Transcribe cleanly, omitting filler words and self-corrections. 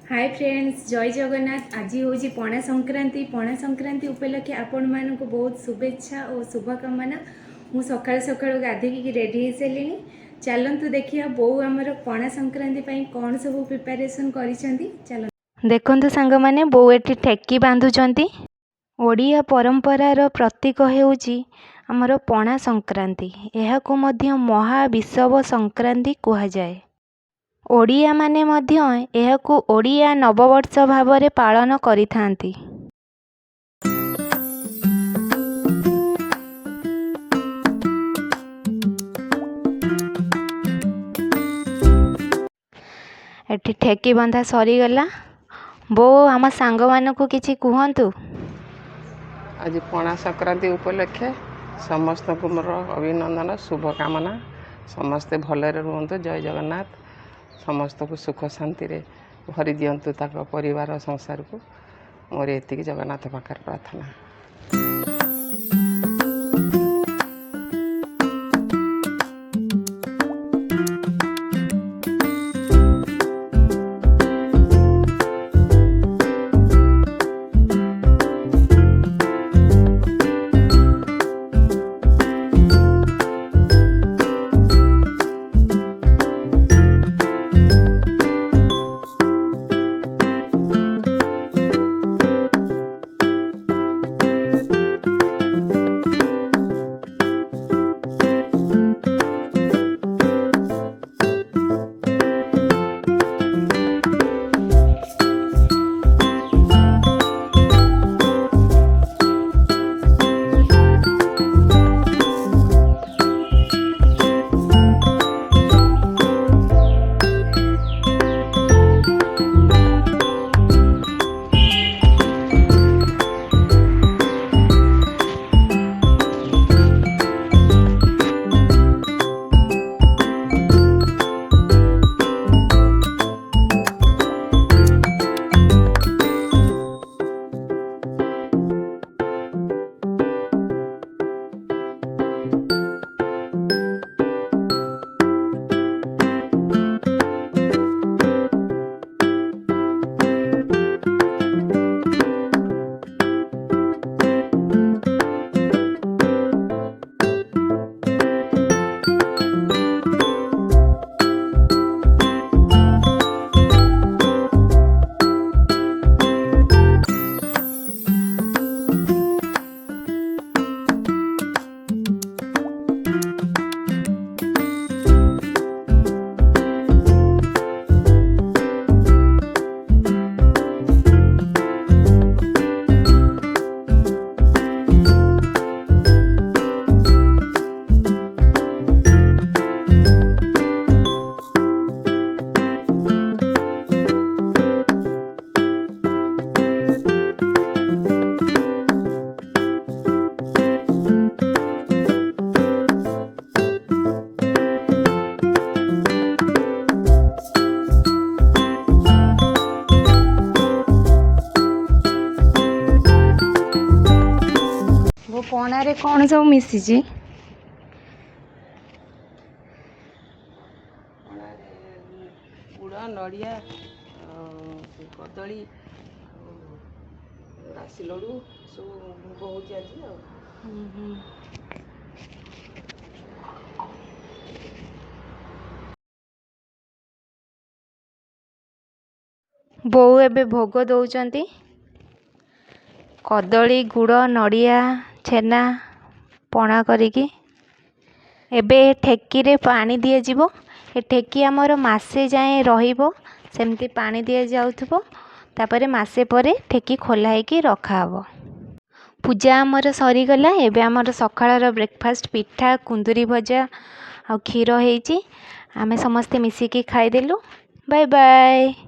Hi friends, जय जगन्नाथ। आज हूँ पणा संक्रांति उपलक्षे आपण मानक बहुत शुभेच्छा और शुभकामना। मु सकाल सकाल गाधेकी रेडी हो सारे। चलतु देखिए बो आमर पणा संक्रांति कौन सब प्रिपरेशन कर। देखु सांग मैंने बो एटी ठेकी बांधुंट। ओडिया परंपरार प्रतीक होउची आमर पणा संक्रांति। यहाकू मध्य महाविषव संक्रांति कहा जाए। ओडिया माने मध्य एहाकू ओडिया नववर्ष भावरे पालन करिथांती। एठी ठेकी बंधा सरीगला। बो आम सांग मानकू किछि कुहंतु। आज पणा संक्रांति उपलक्षे समस्त को मोर अभिनंदन शुभकामना। समस्ते भलरे रुहंतु। जय जगन्नाथ। समस्त को सुख शांति रे भरी दियंतु ताक परिवार संसार को। मोर एतिकी जगन्नाथ पाखर प्रार्थना। पणा रे कौन सब मिसी? गुड़ नड़िया कदली राशि लडू सब बहुत आज। बोऊ एबे भोग दौचंती। कदली गुड़ नड़िया छेना पणा करिकी एबे ठेकी रे पानी दिया जीवो। ए ठेकी आमर मासे जाए रहिबो। सेमती पानी दिया जाउथबो। तापरे मासे परे ठेकी खोला हेकी रखा हबो। पूजा आमर सरीगला। एबे आमर सकाळर ब्रेकफास्ट पिठा कुंदुरी भजा आ खीर हेची। आमे समस्ते मिसिकी खाइदेलु। Bye bye.